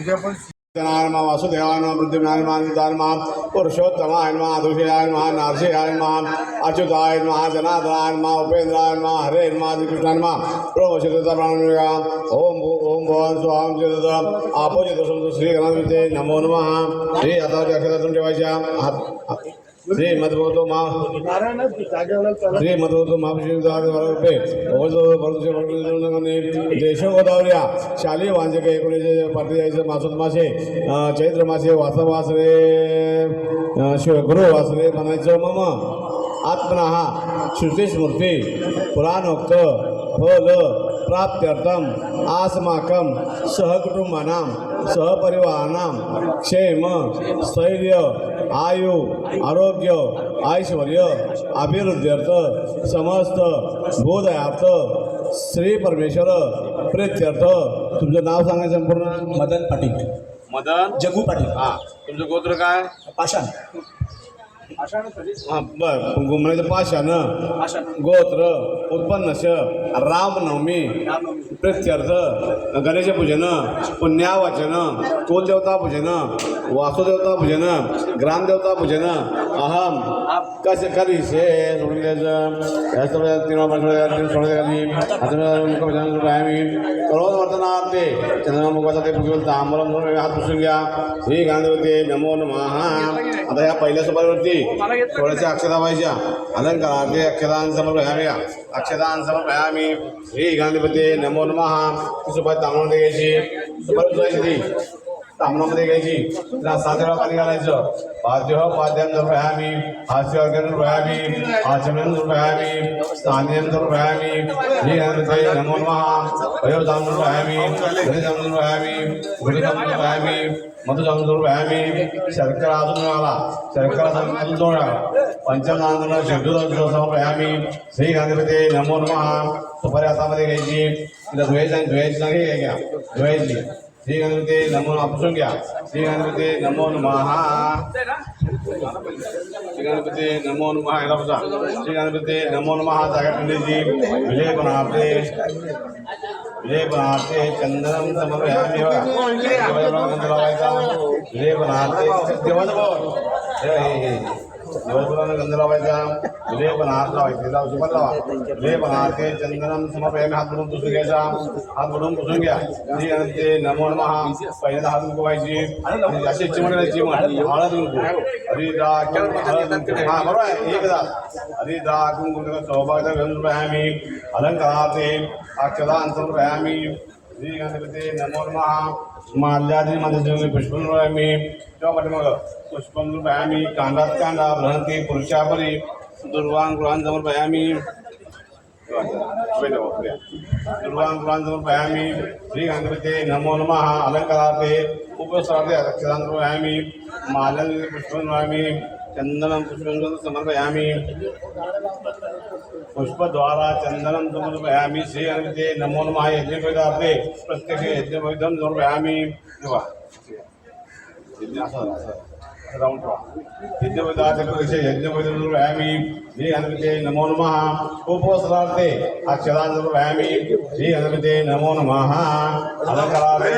नारायण वासुदेवाय नमः प्रद्युम्नाय नमः अनिरुद्धाय नमः पुरुषोत्तमाय नमः आदुषेयाय नमः नारसिंहाय नमः अच्युताय नमः जनार्दनाय नमः उपेन्द्राय नमः हरे नमः कृष्णाय नमः प्रणवशतप्राणया ओम ओम भगवान स्वाम जगद आपोजित श्री गणपते नमो नमः श्री अथवा अक्षरं ठेवायच्या श्री मधुभूतो मा श्री मधुभूतो महापुरुषे देश गोदावऱ्या शालेय वांजके 19 पाठी जायचं मासूद मासे चैत्र मासे वासरे शिवगुरु वासरे म्हणायचं मम आत्मनः श्रुतिस्मृती पुराणोक्त फल प्राप्त्यर्थम आस्माकं सहकुटुंबानां सहपरिवाराणां क्षेम स्थैर्य आयु आरोग्य ऐश्वर्य अभिवृद्ध्यर्थ समस्त बोधयार्थ श्री परमेश्वर प्रीत्यर्थ तुमचं नाव सांगायचं संपूर्ण मदन पाटील मदन जगू पाटील हां तुमचं गोत्र काय पाषाण हां बरं म्हणायचं पाषाण गोत्र उत्पन्नश रामनवमी प्रीत्यर्थ गणेश पूजन पुण्यावाचन कुलदेवता पूजन वासुदेवता पूजन ग्रामदेवता पूजन अहम कसे करीशे सोडून द्यायचं तीन सोडण्याखाली आम्ही करोड वर्तनार्थे चंद्रमुखाचा ते पुजल तांबरम हात पुसून घ्या श्री गांधीवते नमो नमः आता ह्या पहिल्या सोपारीवरती थोड्याशा अक्षता व्हायच्या अलंकारार्थे अक्षतां समर्पयामी अक्षतां समर्पयामी श्री गांधीपते नमो नमः सुपारी तांबरामध्ये घ्यायची सुपारी उचलायची तांबरामध्ये घ्यायची तिला 7 वेळा पाणी घालायचं पाद्य पाद्यं समर्पयामी हास्यवर्गं समर्पयामी आचमनं समर्पयामी स्थानीयं समर्पयामी श्री गांधीपते नमो नमः वयोजां समर्पयामी गणेशं समर्पयामी गुणितं समर्पयामी मधुजाम समर्पयामी शर्करा अजून आला शर्करा जोड पंचमांतर शब्दोदर समर्पयामी श्री गांधीपते नमो नमः सुपारी हातामध्ये घ्यायची तिला धुवायची नाही घ्या धुवायची श्री गणपते नमो पुसून घ्या श्री गणपते नमो नमः श्री गणपते नमो नमः याला बसा श्री गणपते नमो नमः जागा पिंडीची विजय बनाते चंदनम समर्पयामी गंध लावायचा विजय बनाते देवाचं बोल देवपुरानं गंध लावायचा विजय पण हात लावायचा सुपारी लावा विजय पण हाते चंदनम समर्पयामी हात बुडून पुसून घ्यायचा हात बुडून पुसून घ्या श्री गणपते नमो नमः पहिल्यांदा हात मुकवायची अशी चिमण करायची हळद कुंकू हरिद्रा हां बरोबर आहे एकदा हरिद्रा कुंकू सौभाग्य समर्पयामी अलंकारार्थे अक्षतां समर्पयामी श्री गणपते नमो नमः माल्यादी मध्ये पुष्पं समर्पयामी तेव्हा पाठीमाग पुष्पं समर्पयामी कांडात कांडा बृहंती पुरुषापरी दुर्वां गृहां समर्पयामी दुर्वां गृहां समर्पयामी श्री गणपते नमो नमः अलंकारार्थे उपस्रार्थे अक्षतां समर्पयामी माल्यादी पुष्पं समर्पयामी चंदनं पुष्पं समर्पयामी पुष्पद्वारा चंदनं समर्पयामी श्री गणपते नमो नमः यज्ञपदार्थे प्रत्यक्ष यज्ञपदं समर्पयामी यज्ञपदार्थे प्रत्यक्ष यज्ञपदं समर्पयामी श्री गणपते नमो नमः उपवस्त्रार्थे अक्षतां समर्पयामी श्री गणपते नमो नमः अलंकारार्थे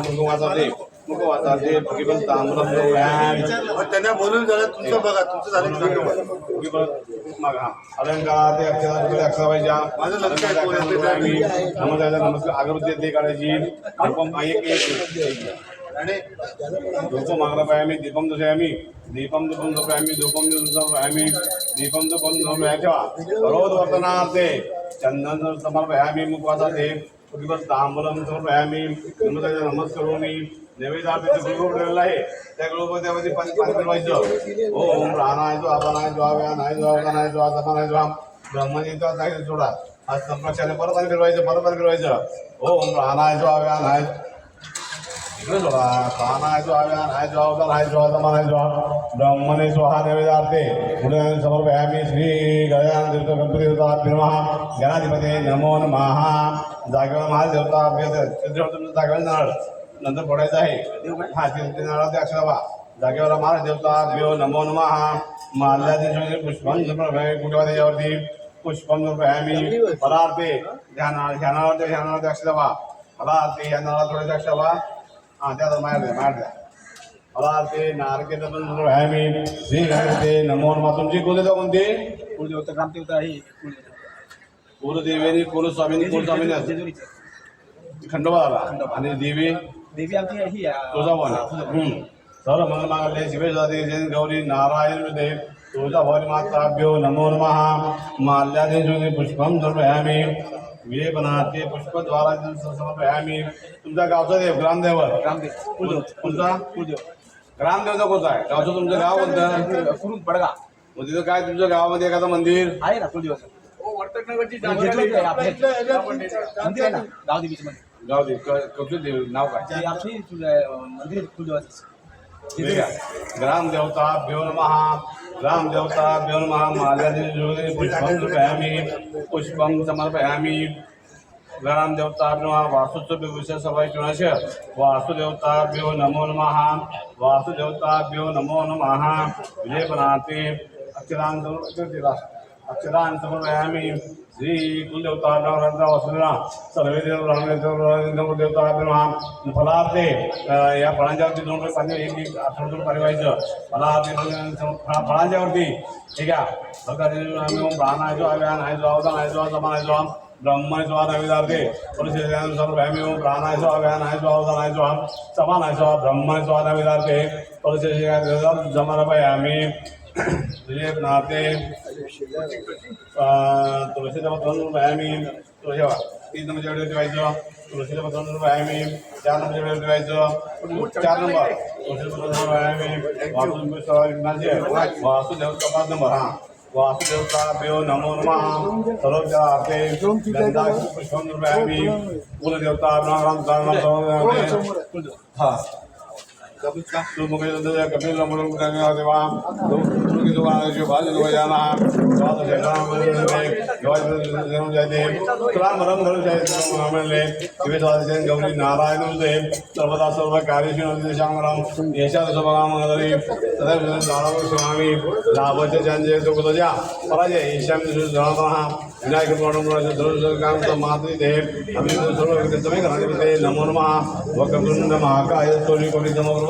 कुंकुमाचार्थे मुखवाचार्थे भगीपत तांबूलं समर्पयामी त्यांना बोलून झालं तुमचं बघा तुमचं झालं अलंकारार्थे अक्षता व्हायच्या माझं लक्ष नमस्कार अगरबत्ती ते काढायची धूपं मागलापयामी दीपं दर्शयामी दीपं धूपं समर्पयामी धूपं समर्पयामी दीपं धूपं समर्पयामी करोध वर्तनार्थे चंदन समर्पयामी मुखवाचार्थे तांबूलं समर्पयामी नमस्करोमि नैवेद्यार्थे गुळगुळ ठेवलेला आहे त्या गुळगुळामध्ये पाणी फिरवायचं ओम प्राणाय स्वाहा प्राणाय स्वाहा व्यानाय स्वाहा उदानाय स्वाहा सपानाय स्वाहा ब्रह्मजीचा जायचं सोडा आज संप्रक्षाने परत पाणी फिरवायचं ओम प्राणाय स्वाहा व्यानाय इकडे सोडा प्राणाय स्वाहा व्यानाय स्वाहा उदानाय स्वाहा सपानाय स्वाहा ब्रह्मणे स्वाहा नैवेद्यार्थे पुढे समर्पयामी श्री गजानन गणपती देवता नमः गणाधिपते नमो नमः जागेवर महादेवता अभ्यास जागेवर जाणार नंतर पडायचं आहे हा नारळाचे अक्षरा जागेवर महाराज देवता भ्यो नमो नमः माल्यादी पुष्पं समर्पयामी कुठे त्याच्यावरती पुष्पं समर्पयामी परार्थे ध्यानार्थे अक्षरा परार्थे या नारळात थोड्याचे अक्षरा हां त्या माहेर द्या मला ते नारकेत मी श्री गणपते नमो नमः. तुमची कुलदेवता कोणती? कुलदेवता ग्रामदेवता आहे कुलदेवेनी कुलस्वामीनी कुलस्वामीनी असते जेजुरीचे. खंडोबा आला आणि देवी देवी आमची ही तुळजाभवानी. सर्व मंगल मांगल्ये शिवे सदाते जयं गौरी नारायण देव तुळजाभवानी माताभ्यो नमो नमः. माल्यादि पुष्पं समर्पयामि विलेपनार्थे पुष्पद्वारा समर्पयामि. तुमच्या गावचा देव ग्रामदेव ग्रामदेव तुमचा कुलदेव ग्रामदेवता कोणता आहे? गावचं तुमचं गाव कोणतं? कुरुंद पडगा मग तिथं काय तुमच्या गावामध्ये एखादं मंदिर आहे ना कुलदेवाचं. वर्तकनगरची जेजुरीत आहे आपल्या. मंदिर आहे ना गावदेवीचं मंदिर. गाव देव कसं देव नाव काय? ते आमची मंदिर कुलदेवाचं. ठीक आहे. ग्रामदेवताभ्यो नमः. ग्रामदेवताभ्यो नमः. माल्यादि पुष्पं समर्पयामि पुष्पं समर्पयामि. ग्रामदेवताभ्यो नमः. वासुदेवस्य सवैष्णवस्य वासुदेवताभ्यो नमो नमः. वासुदेवताभ्यो नमो नमः. विलेपनार्थे अक्षरान् समर्पयामि. श्री कुलदेवताभ्यो वसुदेवा सर्वे देवताभ्यो नमः. फलार्थे या फळांच्यावरती 2 रुपये पाणी एक आठवड्यातून पाणी व्हायचं. फळांच्यावरती ठीक आहे. प्राणायचो अव्यानायचो अवधानायचो समानायचो ब्रह्मणेचो नैवेदार्थे परिशेषानुसारभयामि. ओम प्राणायचो अव्यानायचो अवधानायचो समानायचो ब्रह्मणेचो नैवेदार्थे परिशेषानुसार समर्पयामि. नाते तुळशीचं पत्र व्यायामी तुळशी 3 नंबरच्या वेळेवर ठेवायचं. तुळशीचं पत्र व्यायामी 4 नंबरच्या वेळेवर ठेवायचं. 4 नंबर तुळशीचं पत्र व्यायामी. वासुदेवचा 5 नंबर. हां वासुदेवताभ्यो नमो नमः. सर्वोपचारार्थे गंधाक्षी पुष्पं व्यायामी. कुलदेवता हां कपिल देवा गौरी नारायण देव सर्वदा सर्व कार्यशील यशामंगली स्वामी लाभच्या चांजे पराजय ईशान विनायक काम मातृ देव आम्ही सर्व नमो नमः. वक्रतुंड महाकाय स्तोरी कोटी समग्र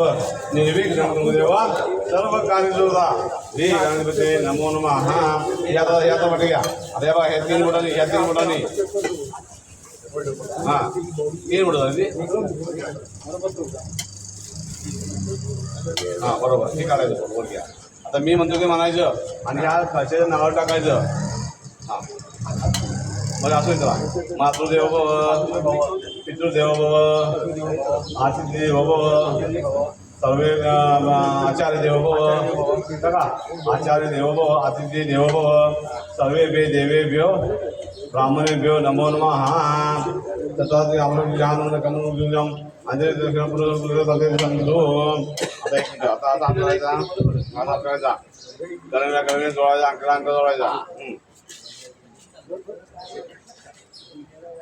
निर्विघ्न देवा सर्व कार्यशोधा श्री गणपते नमो नमः. हां याचा वाटे घ्या. आता बघा ह्या 3 बोटांनी ह्या 3 बोटांनी हां 3 बोट झाली. हां बरोबर हे काढायचं बरोबर घ्या. आता मी म्हणतो ते म्हणायचं आणि ह्या भाषेचं नाव टाकायचं. हां मग असं येतं मातृदेव भव पितृदेव भव आतिथ्यदेव भव सर्वे आचार्य देव भव बघा आचार्य देव भव आतिथ्य देव भव सर्वेभ्यो देवेभ्यो ब्राह्मणेभ्यो नमो नमः. हां तसंच ज्ञान कमलम आता करायचा गणव्या जोडायचा अंक जोडायचा.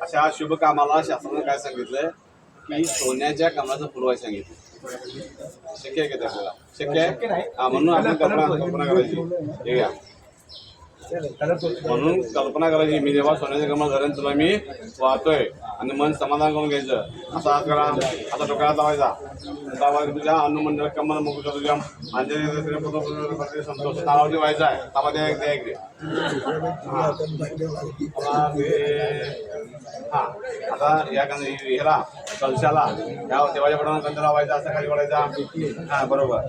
अशा शुभ कामाला शास्त्रानं काय सांगितलंय की सोन्याच्या कमळाचं फुलवायला सांगितलं. शक्य आहे का आपल्याला? शक्य आहे. हा म्हणून आपण कल्पना करायची. हे घ्या म्हणून कल्पना करायची मी जेव्हा सोन्याच्या कमळ धरेन तुला मी वाहतोय आणि मन समाधान करून घ्यायचं. असा हात करा. आता डोक्याला लावायचा. तुझ्या अनुमंडळ कमल मुकुट तुझ्या अंजली संतोष नावावरती व्हायचा आहे. त्यामध्ये एक हां आता या ह्याला कलशाला या देवाच्या पटाला गंध लावायचा. असं खाली वळायचा. हां बरोबर.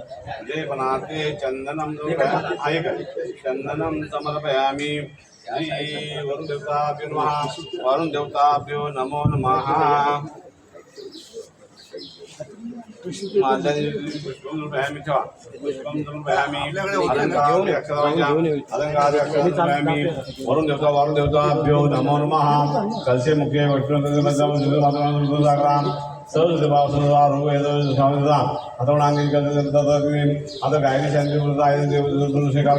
जे पण ते चंदनम आहे का चंदनम समर्पयामि. वरुण देवताभ्यो नमः. वरुण देवताभ्यो नमो नमः. पुष्पं समर्पयामि ठेवा. पुष्पं समर्पयामि. अलंकार्यामि. वरुण देवताभ्यो नमो नमः. कलशे मुखे आता गायत्री शांती का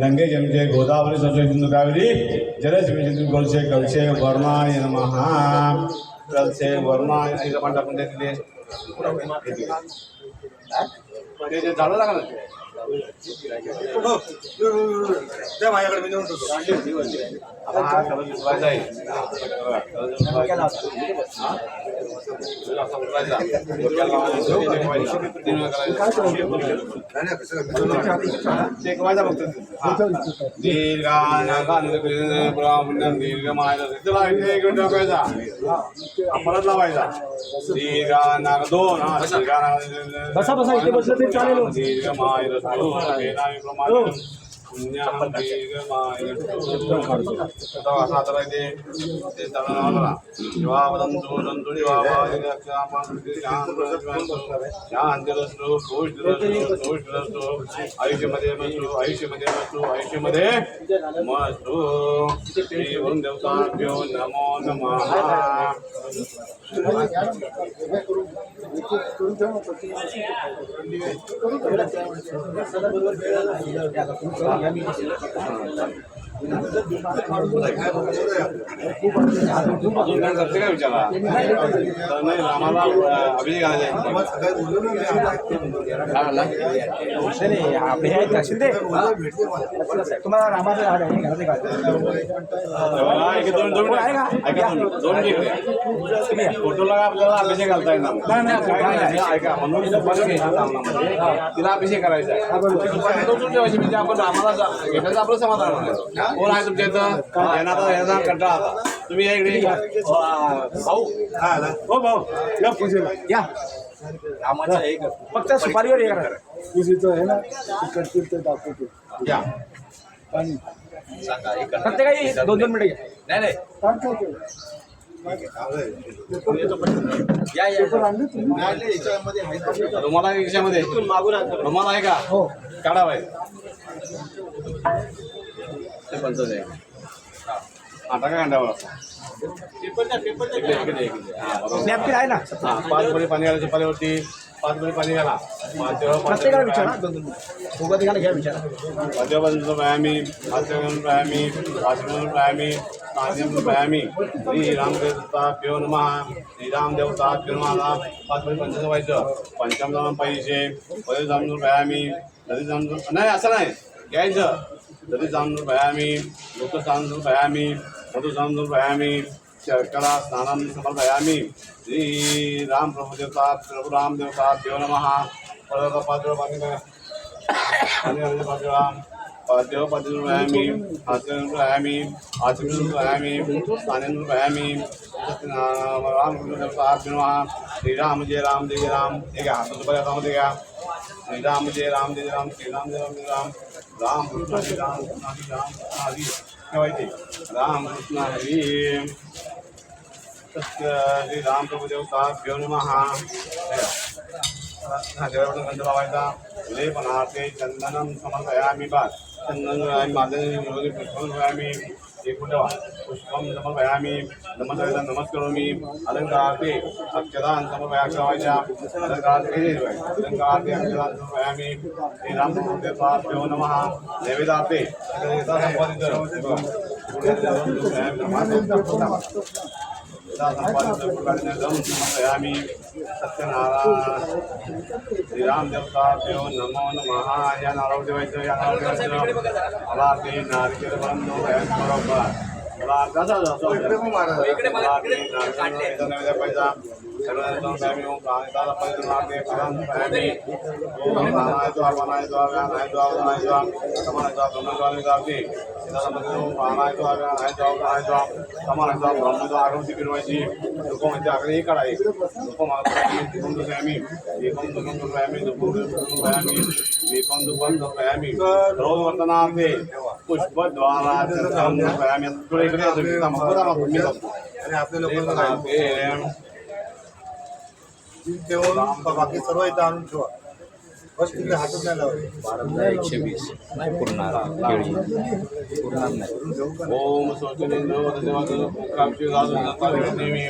गंगे जमचे गोदावरी सरस्वती सिंधू कावेरी जलस्मी कलशे कलशे वर्णाय नमः. कलशे वर्णाय पण टाकून ते झालं लागलं हो, द्या माझ्याकडे मी नेऊन ठेवतो. आता हा खरं विसरायचा आहे. असा उतरायचा. डोक्याला लावायचा. तीन वेळा करायचं. नाही, नाही, कसं काय? ते कवायचा फक्त. हा. दीर्घानागानुग्रहपुण्यम दीर्घमाय तुला एक मिनिट टाकायचा. परत लावायचा. दीर्घानाग दोन. हा, बसा इथे बसलं तरी चालेल. दीर्घमाय रस्तो वेदामी प्रमाण पुण्यम दीर्घमाय आता असा तर ते चालणार जीवावदंतो दंतो शांतिरस्तो आयुष्यामध्ये मस्तु श्री वरुण देवताभ्यो नमो नमः. अजून काय करते काय विचारा नाही रामाला अभिषेक घालायचा आहे. सकाळी बोललो ना मी. तुम्हाला रामाचं झाड आहे दोन फोटोला आपल्याला अभिषेक घालता येणार ऐका म्हणून तिला अभिषेक करायचा आहे. ठेवायची म्हणजे आपण रामाला घेण्याचं आपलं समाधान आहे. कोण आहे तुमच्या इथं यांना कंटाळा आता तुम्ही या इकडे भाऊ काय आला? हो भाऊ या पूजेला या रामाचा एक फक्त सुपारीवर हे करा पूजेचं आहे ना करतील ते दाखवतो या पाणी फक्त काही 2-2 मिनिटं घ्या नाही या तुम्हाला याच्यामध्ये तुम्हाला आहे का हो काढावा आहे ते पंचच आहे. हा टाका कांड्यावर नॅपकिन आहे ना. हा 5 बळी पाणी घालायची पाण्यावरती 5 बळी पाणी घाला प्रत्येकाला विचारा 2-2 मिनिटं सोबत घ्या घ्या विचारा मध्यबंधू व्यायामी हास्यगण व्यायामी वाचगण व्यायामी कांद्यम व्यायामी श्री रामदेवताभ्यो नमः. श्री रामदेवताभ्यो नमः. 5 बळी पंचाचं व्हायचं. पंचामृत पैसे पदे जामनूर व्यायामी नदी जामनूर नाही असं नाही घ्यायचं. नदी जामनूर व्यायामी लोक जामनूर व्यायामी मधु जामनूर व्यायामी शर्करा स्नानं समर्पयामी. श्री राम प्रभुदेवता प्रभु रामदेवताभ्यो नमः. परत 5 वेळा पाणी पाद्यो पाद्यो व्यायामी हास्यगण व्यायामी आचमन व्यायामी स्थानेंद्र व्यायामी रामदेवताभ्यो नमः. श्रीराम जय राम जय राम हे घ्या हातामध्ये हातामध्ये घ्या. श्रीराम जय राम जय राम श्रीराम जय राम जय राम राम कृष्ण हरी राम कृष्ण हरी राम हरी ठेवायचे. राम कृष्ण हरी सत्य श्री राम प्रभुदेवताभ्यो नमः. देवाकडून गंध लावायचा. लेपनार्थे चंदनम समर्पयामी. बाद चंदन मादनी पुष्पम व्यायामी. एक ठेवा पुष्पम समर्पयामी. नमस्कार नमस्करोमी. अलंकारार्थे अक्षदान समर्पयाच्या अलंकारार्थे अलंकारार्थे अक्षदान समर्पयामी. श्री राम प्रभुदेवताभ्यो नमः. नैवेद्यार्थे समर्पयामी. सत्यनारायण श्री राम देवताभ्यो नमो नमः. या नारळ ठेवायचं. या नारळ ठेवायचं. मला ते नारकेल बंधू बरोबर मला कसा पाहिजे सर्वांना व्यायामी ओम प्राणिताला पाहिजे नारके प्राण व्यायामी ओम प्राणायतो अपनायतो व्यानायतो अवनायतो समानायतो ब्रह्मज्वाली जाते त्यामध्ये ओम प्राणायतो व्यानायतो अवनायतो समानायतो ब्रह्मज्वाली आगमती फिरवायची. लोक म्हणजे आकडे एक काढा. एक लोक मला व्यायामी एकम दुखम व्यायामी दुखम व्यायामी एकम दुखम व्यायामी रोज वर्तनार्थे पुष्पद्वारा व्यायामी. थोडे इकडे आणि आपल्या लोकांना ठेवून बाकी सर्व इथं आणून ठेवा. बस तिकडे हातच नाही लावायचे. 120 नाही पुरणार केळी पुरणार नाही. ओम स्वस्तिनेन्द्रो देवाचं कामची जादू नकारिणेमी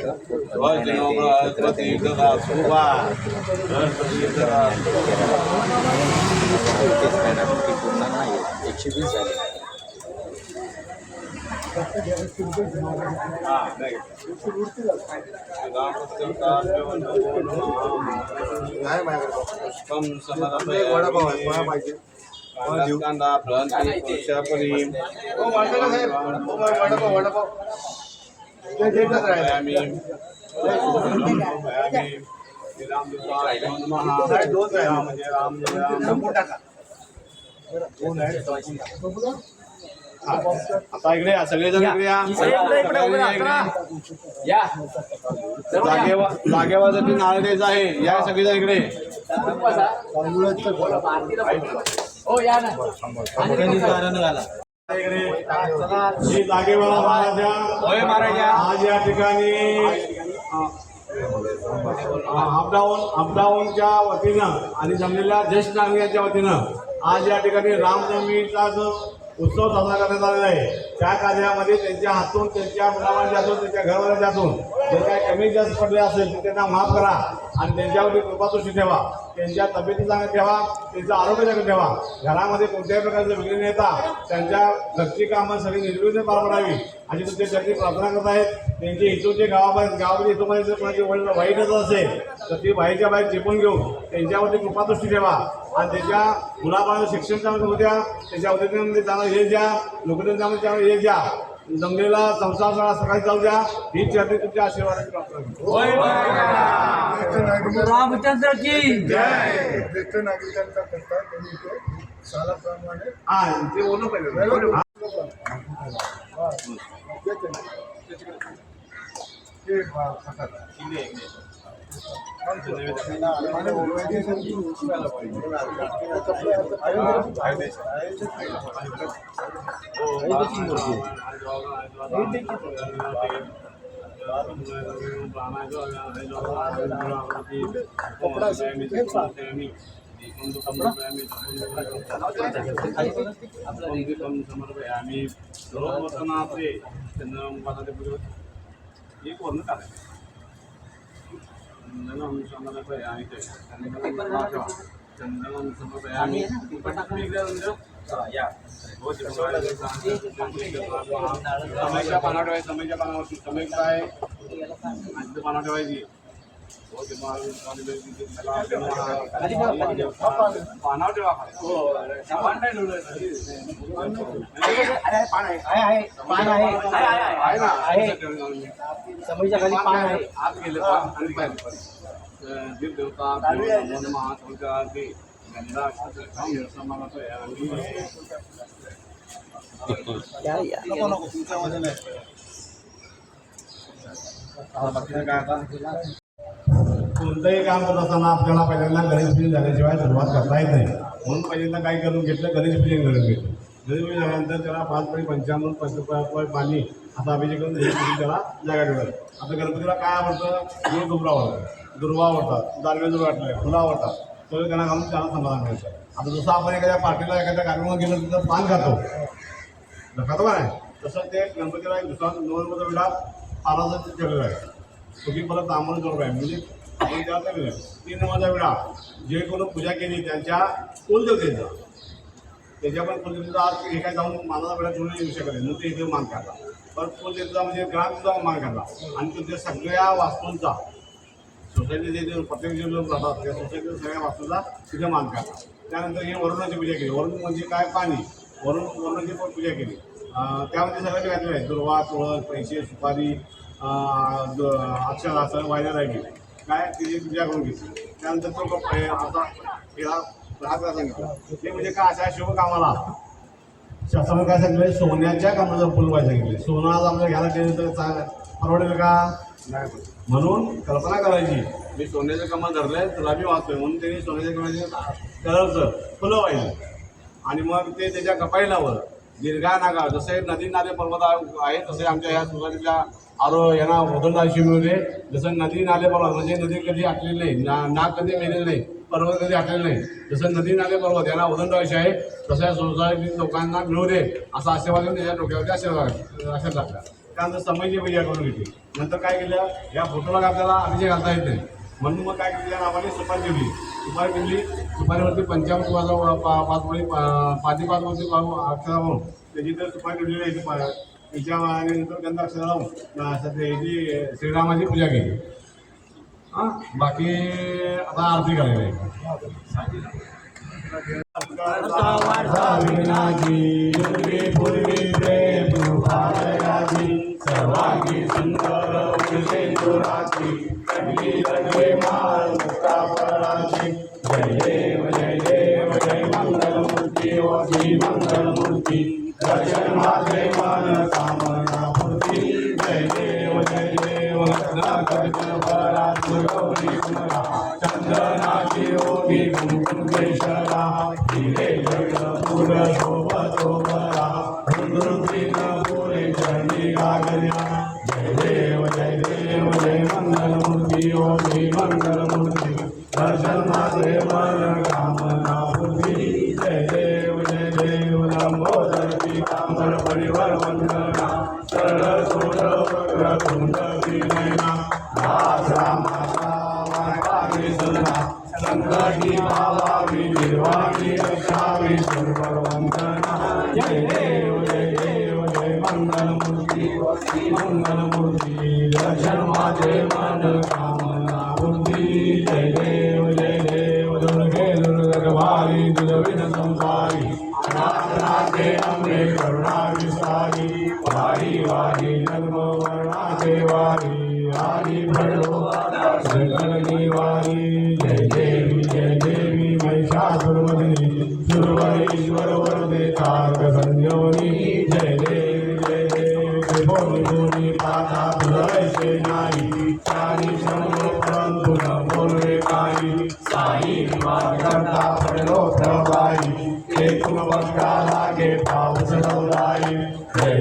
वजनो बृहस्पति ददा सुभा बृहस्पति ददा पुरणार नाही. 120 झाले. हा नाही नाही माझ्याकडे कम एक वडापाव आहे. मला पाहिजे. कांदा फळांची शापरी हो वाटाणा साहेब हो वडापाव वडापाव ते देतच राहिले आम्ही दोन राहिले म्हणजे राम जय राम संपून टाका दोन आहे संपून टाका. आता इकडे या, सगळेजण इकडे या. जागेवर जर नारळ द्यायचं आहे या सगळेजण इकडे. श्री जागेवाला महाराजा आज या ठिकाणी अपडाऊनच्या वतीनं आणि जमलेल्या ज्येष्ठ नागरिकांच्या वतीनं आज या ठिकाणी रामनवमीचा जो उत्सव साजरा करण्यात आलेला आहे त्या कार्यामध्ये त्यांच्या हातून त्यांच्या मुलांच्या हातून त्यांच्या घरवाल्यांच्या हातून जे काही कमी जास्त पडले असेल ते त्यांना माफ करा आणि त्यांच्यावरती कृपादृष्टी ठेवा. त्यांच्या तब्येती चांगल्या ठेवा, त्यांचं आरोग्य चांगलं ठेवा. घरामध्ये कोणत्याही प्रकारचं विघ्न न येता त्यांच्या घरची कामं सगळी निर्विघ्न पार पडावी अशी तुमच्यासाठी प्रार्थना करत आहेत. त्यांचे इथूनचे गावामध्ये इथून जर कोणाची वडील वाईटच असेल तर ती बाहेरच्या बाहेर चेपून घेऊन त्यांच्यावरती कृपादृष्टी ठेवा आणि त्यांच्या मुलाबाळाचं शिक्षण चांगलं होऊ द्या. त्यांच्या उद्योगामध्ये चांगलं हे द्या, नोकरीमध्ये चांगलं हे द्या. जमलेला संसार सगळा सकाळी चालू द्या. ही चर्चा तुमच्या आशीर्वादाची प्रार्थना रामचंद्र की जय. ज्येष्ठ नागरिकांचा करता त्यांनी ते सालाप्रमाणे हा ते बोललं पाहिजे. ते खातात. आम्ही सर्वप्रथमाचे एक वर्ण करायचं समयच्या पाना ठेवायची, समयच्या पानावरती समय काय पाना ठेवायची पानावर ठेवा. समईच्या खाली पान आहे. आत गेले देव देवता गंधा कोणतंही काम करत असताना आपल्याला पहिल्यांदा गणेश पूजन झाल्याशिवाय सुरुवात करता येत नाही. म्हणून पहिल्यांदा काय करून घेतलं, गणेश पूजन करून घेतलं. गणेश पूजन झाल्यानंतर त्याला 5 पळी पंचामृत 5 पाणी आता अभिषेक करून गणेश पूजन त्याला जागा ठेवलं. आता गणपतीला काय आवडतं, गुळ दुबरा आवडतं, दुर्वा आवडतात, दानवे दुर्वा वाटले, फुलं आवडतात. सगळं त्यांना घालून त्याला समाधान करायचं. आता जसं आपण एखाद्या पार्टीला एखाद्या कार्यक्रमात गेलो तिथं पान खातो खातो का नाही, तसं ते गणपतीला एक दुसरा 2 नंबरचा विडा पानाचा ठेवलेला आहे. तुम्ही परत तांबून जोड आहे म्हणजे आपण त्याला काय केलं 3 नंबरचा विडा जे कोणी पूजा केली त्यांच्या कुलदेवतेचा त्याच्या पण कुलदेवतेचा आज एका जाऊन मानाचा विडा ठेवून येऊ शकत नाही. मग ते इथे मान काढला. परत कुलदेवतेचा म्हणजे ग्रामचा मान काढला आणि तुमच्या सगळ्या वास्तूंचा सोसायटीचे जे प्रत्येक जे लोक राहतात त्या सोसायटीच्या सगळ्या वास्तूंचा तिथे मान काढला. त्यानंतर ही वरुणाची पूजा केली. वरुण म्हणजे काय, पाणी. वरुणाची पण पूजा केली. त्यामध्ये सगळ्यांनी घातलेलं आहे दुर्वा, तुळस, पैसे, सुपारी, अक्षर असं वाहिल्या राहिली काय तिची पूजा करून घेतली. त्यानंतर तो आता तिला राहता सांगितलं ते म्हणजे काय अशा शुभ कामाला शास्त्राने काय सांगितलं, सोन्याच्या कामाचं फुल व्हायला सांगितले. सोनं आज आपल्या घ्यायला केलं तर चांगलं परवडेल का नाही, म्हणून कल्पना करायची मी सोन्याचं कामात धरलंय तुला बी वाचतोय म्हणून त्यांनी सोन्याच्या कामाचे कलरचं फुलं वाहिलं आणि मग ते त्याच्या कपाळीलावर दीर्घा नागा जसे नदी नाले पर्वत आहे तसे आमच्या ह्या सोसायटीच्या यांना उदंडाशी मिळते. जसं नदी नाले पर्वत म्हणजे नदी कधी आटलेली नाही, नाग कधी मेलेली नाही, पर्वत कधी आटलेले नाही. जसं नदी नाले पर्वत यांना उदंडाशी आहे तसं या सोसायटी लोकांना मिळू दे असा आशीर्वाद देऊन त्याच्या डोक्यावरती आशीर्वाद टाकला. त्यानंतर समयची पूजा करून घेतली. नंतर काय केलं, या फोटोला आपल्याला अभिषेक घालता येत नाही म्हणून मग काय केलं, नावाने सुपारी ठेवली. सुपारी ठेवली, सुपारीवरती पंचामृत 5 पळी 5 वरती अक्षर लावून त्याची तर सुपारी ठेवलेली आहे. तिच्या आणि नंतर गंधा अक्षर लावून त्याची श्रीरामाची पूजा केली. हां बाकी आता आरती करायला आहे. विघ्नाची युगे पूर्वी प्रेम कृपादयाची सर्वांगी सुंदर विषेंदुराची कटली लगे माळ मुक्ताफळाची जय देव जय मंगलमूर्ती ओ श्री मंगलमूर्ती दर्शन माझे मन कामना पूर्ती जय देव रत्नाकर बरात गौरी कुमरा चंदनाची ओगी कुंकुम केशरा हिरे जगपूर शोभतो बरा रुद्रुकीन पुरे चरणी गागल्या जय देव जय मंगलमूर्ती ओ श्री मंगलमूर्ती दर्शन माझे मन कामना पूर्ती जय देव लंबोदर पीतांबर परिवार वंदना सरळ सोड वक्र कुंड विनयना दास रामाचा वाणी सदना संकटी भावावी निर्वाणी रक्षावी सर्व वंदना जय देव जय मंगलमूर्ती श्री मंगलमूर्ती दर्शन माझे मन कामना पूर्ती जय देव दुर्गे दुर्गवारी दुर्विन संसारी अनाथनाथे अम्बे करुणा विस्तारी वारी वारी जन्म वर्णाचे वारी आरी भडो सकलनी वारी जय देवी महिषासुरमर्दिनी सुरवरीश्वर वरदे तारक संजीवनी जय देवी त्रिभुवनी पाता तुझे नाही चारी शंभो परंतु न बोलवे काही साई निवास करता पडलो प्रभाई एकूण बघा लागे पाऊस डोलाई जय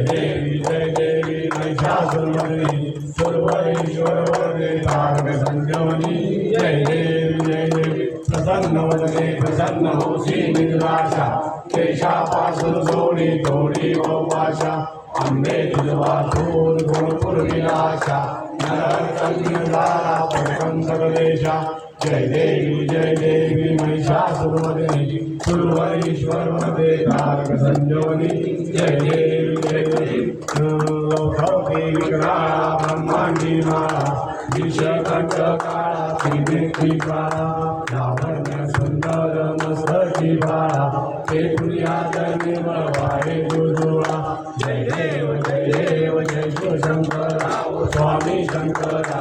देवी महिषासुरमर्दिनी सुरवरीश्वर वरदे तारक संजीवनी जय देवी प्रसन्न वदने प्रसन्न होशी निराशा केशापासून सोडी तोडी वाशा आंबे तुझवा थोर गुणपूर विलाशा नरकंदारा परकंदकलेशा जय देवी महिषासुरमर्दिनी सुरवरीश्वर वरदे तारक संजीवनी जय देवी लौकौकी विकराळा ब्रह्मांडी माळा विषकंठ काळा त्रिनेत्री काळा लावण्य सुंदर मस्तकी बाळा ते पुण्यात निर्मळ वारे गुरुळा जय देव जय शिवशंकरा स्वामी शंकरा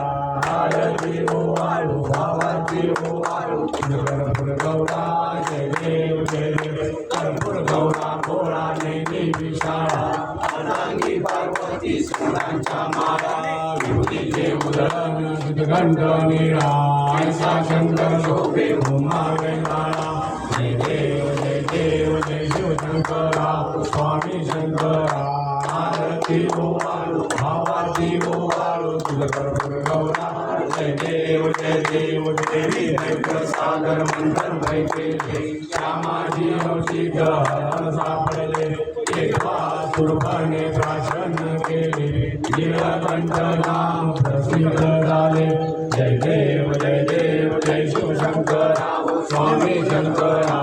आरती ओ आळू भावाची ओ आळू कर्पूर गौरा जय देव कर्पूर गौरा गोळा नेली विशाळा अनांगी पार्वती सुरांच्या माळा विभूतीचे उदळण घंट निळा ऐसा शंकर शोभे उमा वेंगाळा जय देव जय शिवशंकरा स्वामी शंकरा आरती ओ आळू भावाची ओ आळू तुझ कर्पूर गौरा जय देव देवी दैव सागर मंथन वैकेले श्यामाजी हौशी ग्रहण सापडले एकवा सुरभने प्राशन केले नीलकंठ नाम प्रसिद्ध झाले जय देव जय शिवशंकरा स्वामी शंकरा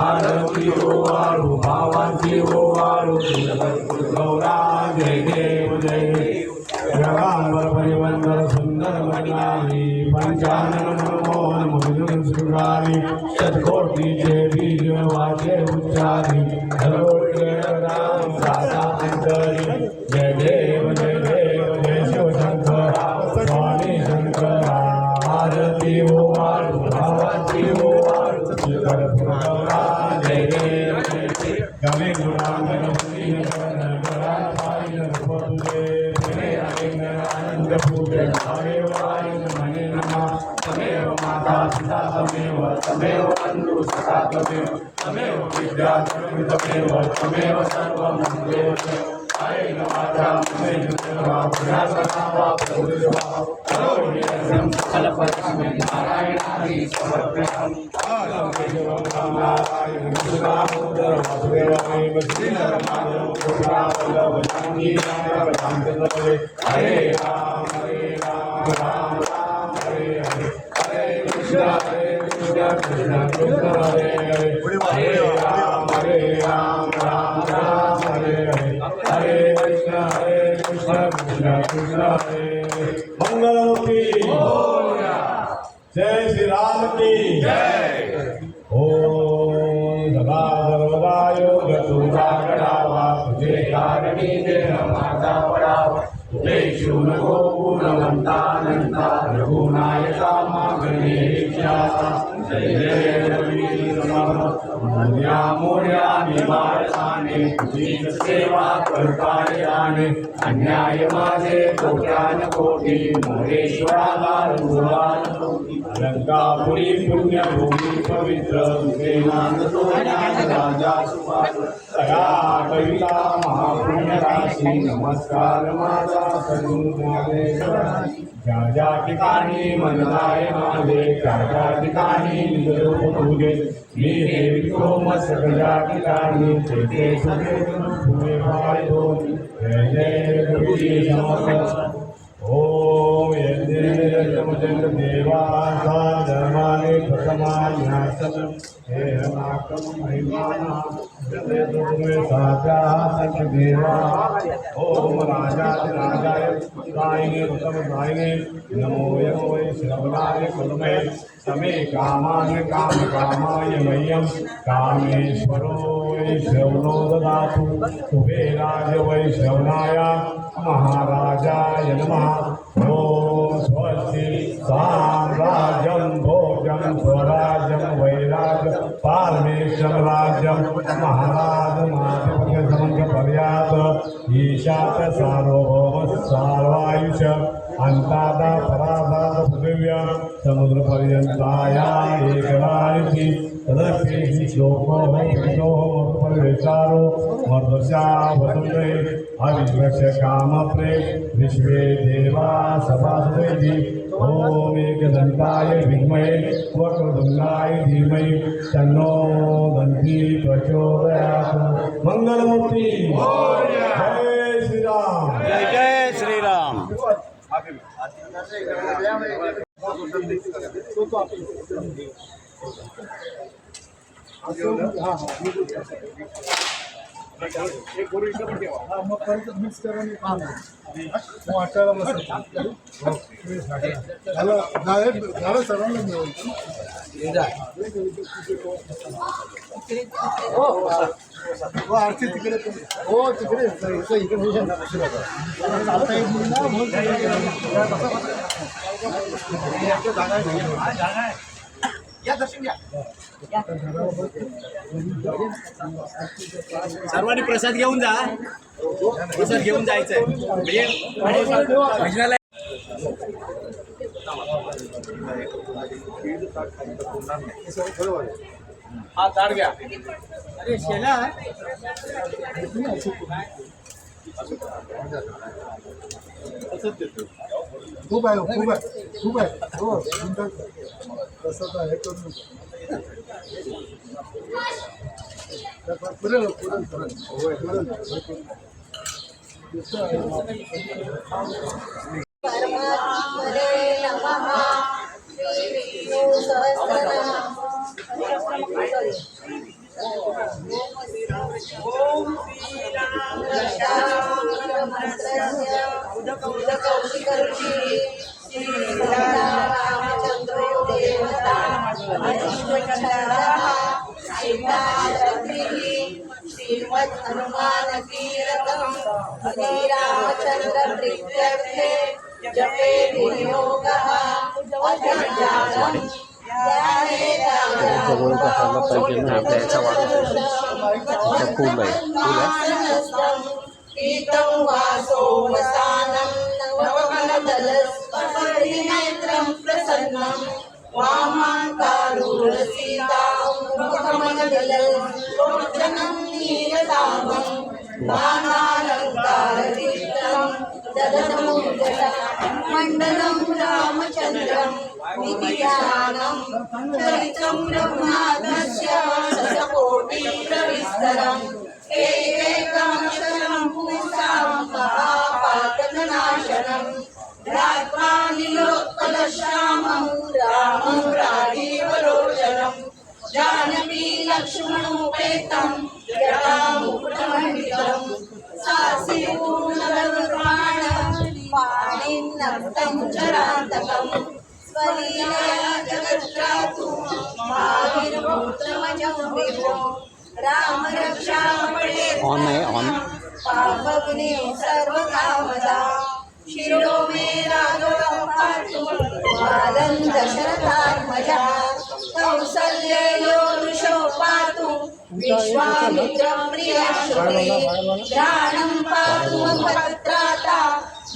आरती ओ आळू भावाची ओ आळू तुझ गौरा जय देव रंगांबर परिवंदर सुंदर मणियारी पंचानन मनमोहन मुजुन शृंगारी शतकोटीचे बीज वाचे उच्चारी हरोळे राम दाता अंतरी जय देव जय शिवशंकरा स्वामी शंकरा आरती ओ आळू भावाची ओ आळू कर्पूर गौरा जय देव गमे गुणांगन मुनी गणगणा पायन रूपंगे आनंद पूजे हरे वाय मने नमः तमेव माता पिता तमेव बंधु सखा तमेव विद्या तमेव सर्वं देव आय नमाता तमेव देवा पुरासनावा प्रभुदेवा करोमि सकलपरिश्रमे नारायणादि समर्पयामि नारायण दामोदर वासुदेवाय श्रीधरमाधव पुरावल्लभ जानकी हरे राम राम राम हरे हरे कृष्ण कृष्ण कृष्ण हरे हरे राम राम राम हरे हरे कृष्ण कृष्ण कृष्ण हरे मंगलमूर्ति जय श्री राम की जय ओम तुझा कडावा तुझे कारणी देह माझा पडावा तुझे शिव नको गुणवंतानंता रघुनायका मागणे विचारा जय जय रघुवीर मोर्या मोर्या निवारसाने तुझीच सेवा करता याने अन्याय माझे कोट्यान कोटी मोरेश्वराला रुवाल अलंकापुरी पुण्यभूमी पवित्र तुझे नांदतो राजा सुभाष सया कविता महापुण्य राशी नमस्कार माझा ज्या ज्या ठिकाणी मनलाय माझे त्या त्या ठिकाणी निजरूप तुझे मी हे विक्रम सगळ्या ठिकाणी ते सगळे तुझे पाय दोन जय जय गुरुजी समर्थ ओम यज्ञ देवाचा धर्माने प्रथमान्यासन हे नाकम महिमाना साध्या देवा ओम राजाय गायने उत्तम गायने नमो यमो श्रवणाय कुलमे समे कामान काम कामाय मह्यम कामेश्वरो श्रवणो ददातु कुबेराय वै श्रवणाय महाराजाय नमः ओम स्वस्ति साम्राज्यं भोजं स्वराज्यं वैराज्यं पारमेश्वर राज्यं महाराज माधिपत्य समंग पर्यात ईशात सार्वभौम सर्वायुष अंतादा परादाद पृथिव्या समुद्र पर्यंताया एकरायती तदपि श्लोको भक्तो परिवेशारो मर्दस्या वसुंधे हरिवृक्ष कामप्रे विश्वे देवा सभासुदेवी ओम एकदंताय विद्महे वक्रतुंडाय धीमहि तन्नो दन्ति प्रचोदयात् मंगलमूर्ति जय श्री राम जय जय श्रीराम झालं सर्वांना मिळून हो आरती तिकडे हो तिकडे इकडे चालता येत नाही ना म्हणून सर्वांनी प्रसाद घेऊन जा प्रसाद घेऊन जायचंय भजनाला हा ताट घ्या अरे शेला खूप आहे खूप आहे हो तसं तर हे करू परमात्मने नमः श्री विष्णु सहस्रनाम ओम श्री राम उदकौशिकरुचि श्री रामचंद्रो देवता अश्वचंद्रः श्रीमद् हनुमान कीर्तनम् श्रीरामचंद्र प्रीत्यर्थे जपे विनियोगः अजंजालं पीतं वासो वसानं नवकलदलस्पर्शिनेत्रं प्रसन्नं वामाङ्कारुरसीतां मुखमण्डलं नीरदामं नानालङ्कारयुक्तं ददनमुद्गटमण्डलं रामचन्द्रं विधियानं चरितं रघुनाथस्य शतकोटिप्रविस्तरम् एकैकमक्षरं पुंसां महापातकनाशनम् ध्यात्वा नीलोत्पलश्यामं रामं राजीवलोचनम् जानकी लक्ष्मणोपेतं जटामुकुटमण्डितं सासिपूर्णरघुप्राण पाणिन्नक्तं चरान्तकं स्वलीलया जगत्रातु महावीरपुत्रमजं विभो राम रक्षामणे ऑन आहे ऑन. पापग्ने सर्वकामदा शिरो मे राघवं पातु बालं दशरथात्मजा कौसल्ययो वृषो पातु विश्वामित्रं प्रियश्रुते घ्राणं पातु भद्राता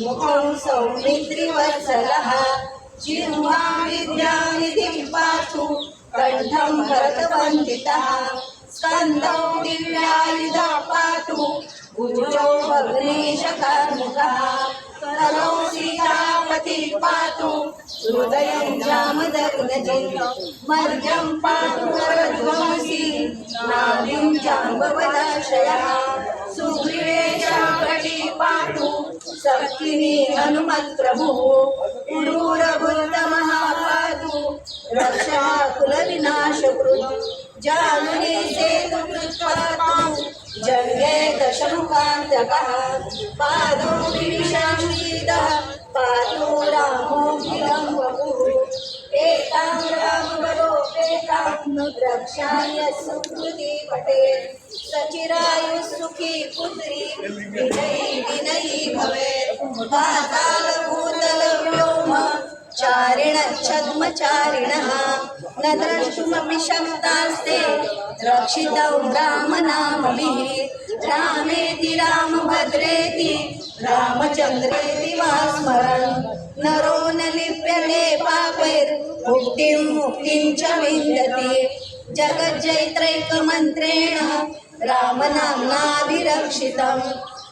मुखं सौमित्रिवत्सलः जिह्वां विद्यानिधिं पातु कण्ठं भरतवन्दितः स्कन्दौ दिव्यायुधा पातु भुजौ भग्नेशकर्मुकः करौ सीतापति पातु हृदयं जामदग्नजित् मर्जं पातु वरध्वंसी नाभिं जाम्बवदाश्रयः सुग्रीवेशाकटी पातु शक्तिनी हनुमत्प्रभुः उडूरभूतमः पातु रक्षः कुलविनाशकृत् जानुनी सेतुकृत् पातु जङ्गे दशमुखान्तकः पादौ विभीषणः पातु रामोऽखिलं वपुः एतां रामवरोपेतां रक्षाय सुकृति पटेत् सचिरायुः सुखी पुत्री विजयी विनयी भवेत् पातालभूतलव्योम चारिणच्छद्मचारिणः न द्रष्टुमपि शक्तास्ते रक्षितं रामनामभिः रामेति रामभद्रेति रामचन्द्रेति वा स्मरन् नरो न लिप्यते पापैर्मुक्तिं मुक्तिं च विन्दति जगज्जैत्रैकमन्त्रेण रामनाम्नाभिरक्षितं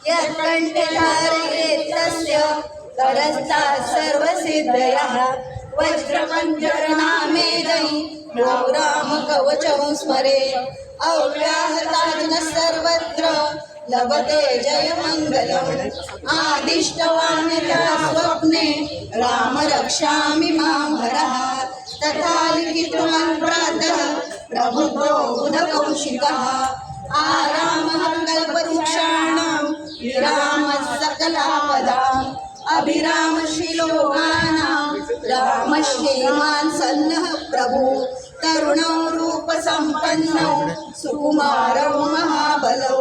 यत्कण्ठे धारयेत् तस्य करस्तात् सर्वसिद्धयः वज्रपञ्जरनामेदै यो रामकवचं स्मरेत् अव्याहतान् सर्वत्र लभते जयमङ्गलम् आदिष्टवान् यथा स्वप्ने राम रक्षामि मां हरः तथा लिखितवान् प्रातः प्रबुद्धो बुधकौशिकः आरामः कल्पवृक्षाणां विरामः सकलापदाम् अभिरामशिलोकानां रामः श्रीमान् सन्नः प्रभु तरुणौ रूपसम्पन्नौ सुकुमारौ महाबलौ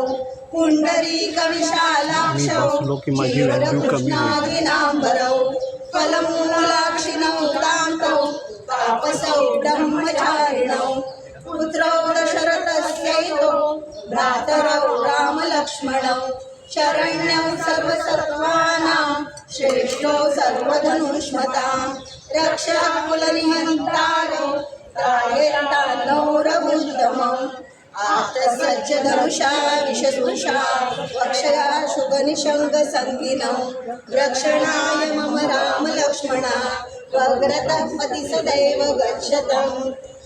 पुण्डरीकविशालाक्षौ क्षीरकृष्णाग्निनाम्बरौ फलमूलाक्षिणौ कान्तौ तापसौ ब्रह्मचारिणौ पुत्रौ दशरथस्यैतो भ्रातरौ रामलक्ष्मणौ शरण्यं सर्वसत्त्वानां श्रेष्ठो सर्वधनुष्मतां रक्षाकुलनिहन्तारो त्रायेतान्नौ रघुत्तमम् आर्तसज्जधनुषा विशदुषा वक्षया शुभनिशङ्गसङ्गिनौ रक्षणाय मम रामलक्ष्मणा वग्रतः पति सदैव गच्छतम्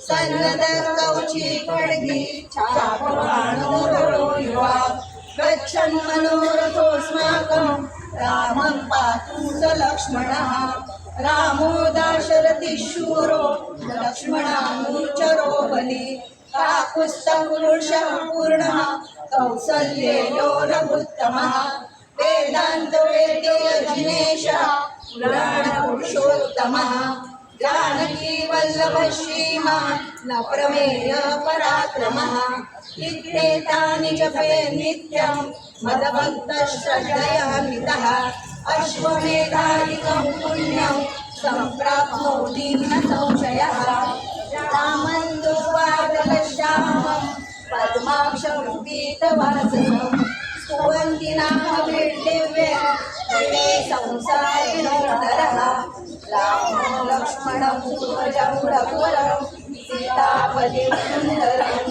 सन्नदकौची खड्गी चापबाणो युवा गच्छन् मनोरथोऽस्माकं रामं पातु स लक्ष्मणः रामो दाशरथि शूरो लक्ष्मणानुचरो बली काकुत्स्थपुरुषः पूर्णः कौसल्येयो रघुत्तमः वेदान्तवेद्यो जिनेशः पुराणपुरुषोत्तमः जानकी वल्लभः श्रीमान् न प्रमेय पराक्रमः इत्येतानि जपे नित्यं मदभक्तश्रद्धयान्वितः अश्वमेधादिकं पुण्यं सम्प्राप्नोति न संशयः रामन्दुपादलश्यामं पद्माक्षं पीतवाससं स्तुवन्ति नामभिर्दिव्ये ते संसारिणो नरः रामो लक्ष्मणं सुभजं रघुवरं सीतापतिं सुन्दरं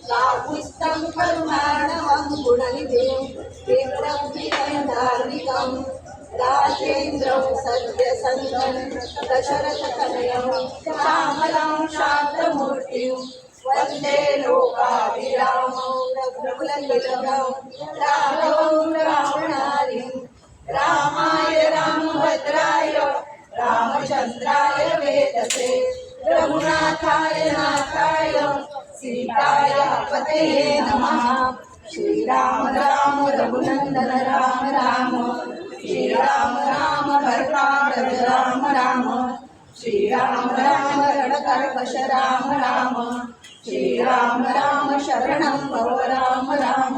काकुत्स्थं करुणार्णवं गुणनिधिं तीव्रं धार्मिकं राजेन्द्रं सत्यसन्तं दशरथतनयं श्यामलं शान्तमूर्तिं वन्दे लोकाभिरामं रघुकुलतिलकं राघवं रावणारिं रामाय रामभद्राय रामचन्द्राय वेदसे रघुनाथाय नाथाय सीताय पतये नमः श्रीराम राम रघुनन्दन राम राम श्रीराम राम भरताग्रज राम राम श्रीराम राम रणकर्कश राम राम श्रीराम राम शरणं भव राम राम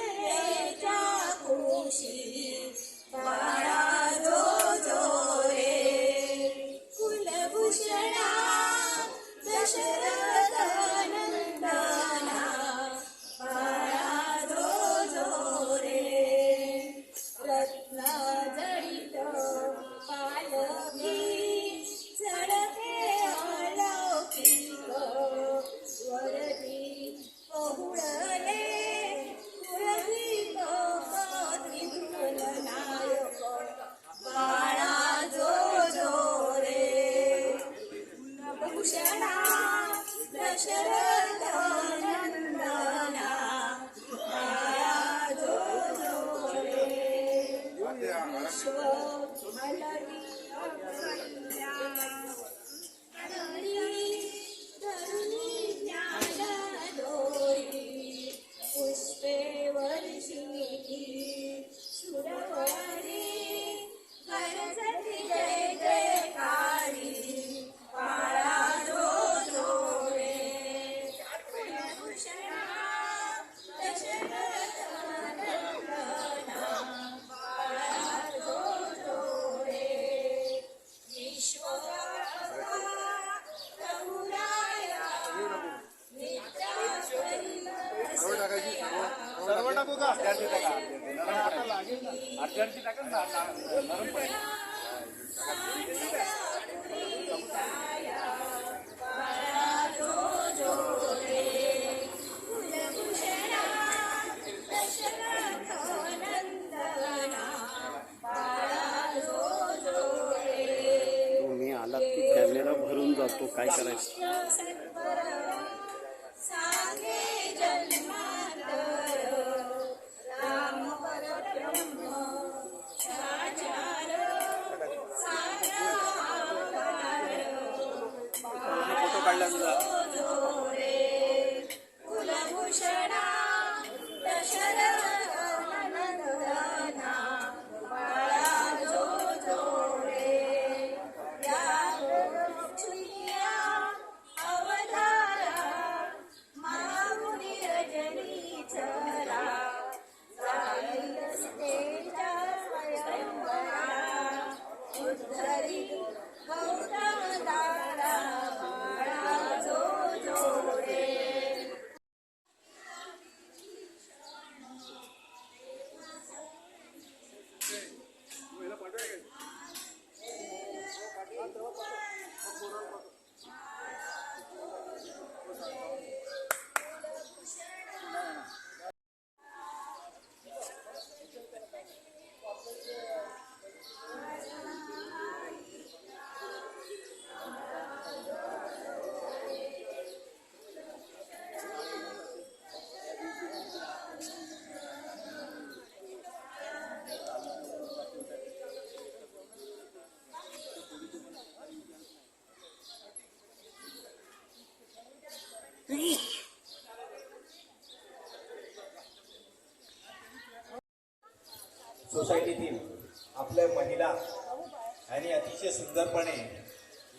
दशरथेच्या कुशी बाळा जो जो रे कुलभूषणा दशरथ नंदना बाळा जो जो रे रत्न जडित पालवी झडपे अलौकिक वरदी पहुळले पुरविक त्रिभुवननायक बाळा जो जो रे कुलभूषणा दशरथ नंदना बाळा जो जो रे विश्व अलवी पुष्पे वर्षिणी सुरवरी गरजती जय जयकारी बाळा जो जो रे कुलभूषणा दशरथ नंदना बाळा जो जो रे विश्व प्रभुराया सर्व टाकू का आता लागेल ना अर्जंटची टाका ना नरम पडेल. तुम्ही आलात की कॅमेरा भरून जातो, काय करायचं. सागे जन्मांतर राम परब्रह्म साचार सारा फोटो काढला तुझा. कुलभूषणा दशरथ नंदना बाळा जो जो रे या छुया अवतारा महामुनी रजनी चरा जाईल स्तेजा स्वयंवरा उद्धरी गौतम दारा बाळा जो जो रे सोसायटीतील आपल्या महिला आणि अतिशय सुंदरपणे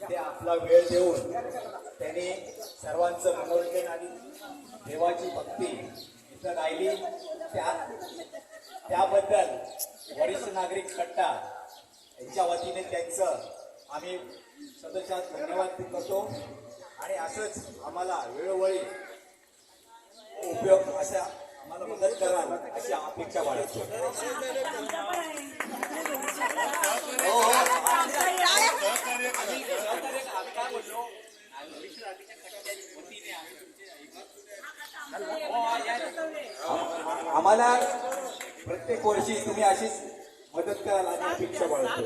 इथे आपला वेळ देऊन त्यांनी सर्वांचं मनोरंजन आणि देवाची भक्ती इथं राहिली. त्याबद्दल वरिष्ठ नागरिक कट्टा यांच्या वतीने त्यांचं आम्ही सदस्यात धन्यवाद करतो आणि असंच आम्हाला वेळोवेळी उपयोग अशा आम्हाला मदत कराल अशी अपेक्षा बाळगतो. आम्हाला प्रत्येक वर्षी तुम्ही अशीच मदत कराल आणि अपेक्षा बाळगतो.